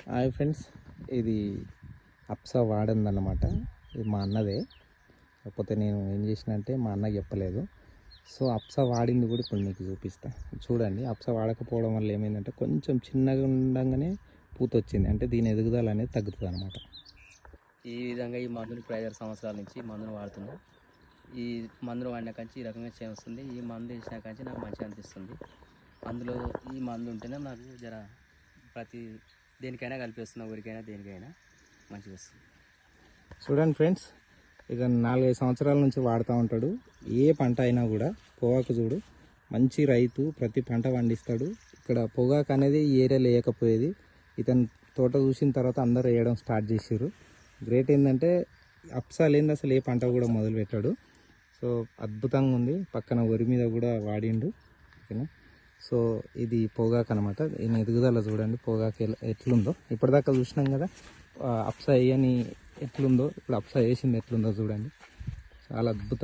Hi friends, ఇది అప్సా వాడిందన్నమాట. ఇది మా అన్నదే, కాకపోతే నేను ఏం చేసిన అంటే మా అన్నకి చెప్పలేదు. సో అప్సా వాడింది కూడా ఇప్పుడు మీకు చూపిస్తా. చూడండి, అప్సా వాడకపోవడం వల్ల ఏమైందంటే కొంచెం చిన్నగా ఉండగానే పూత వచ్చింది, అంటే దీని ఎదుగుదల అనేది తగ్గుతుంది అనమాట. ఈ విధంగా ఈ మందుని ఇప్పుడు 5-6 సంవత్సరాల నుంచి మందును వాడుతున్నా. ఈ మందును వాడిన కంచి ఈ రకంగా చేస్తుంది. ఈ మందు వేసిన కంచి నాకు మంచిగా అనిపిస్తుంది. అందులో ఈ మందు ఉంటేనే నాకు జర ప్రతి దేనికైనా కలిపేస్తున్నా, ఊరికైనా దేనికైనా మంచిగా వస్తుంది. చూడండి ఫ్రెండ్స్, ఇక 4-5 సంవత్సరాల నుంచి వాడుతూ ఉంటాడు. ఏ పంట అయినా కూడా పొగాకు చూడు, మంచి రైతు, ప్రతి పంట పండిస్తాడు. ఇక్కడ పొగాకు అనేది ఈ ఏరియాలో వేయకపోయేది, ఇతను తోట చూసిన తర్వాత అందరూ వేయడం స్టార్ట్ చేసారు. గ్రేట్ ఏంటంటే అప్సా లేని అసలు ఏ పంట కూడా మొదలు పెట్టాడు. సో అద్భుతంగా ఉంది. పక్కన వరి మీద కూడా వాడిండు. ఓకేనా? సో ఇది పొగాకు అనమాట. ఈయన ఎదుగుదల చూడండి, పొగాకు ఎట్లుందో. ఇప్పటిదాకా చూసినాం కదా అప్సా వేయని ఎట్లుందో, ఇప్పుడు అప్సా వేసింది ఎట్లుందో చూడండి. చాలా అద్భుతం.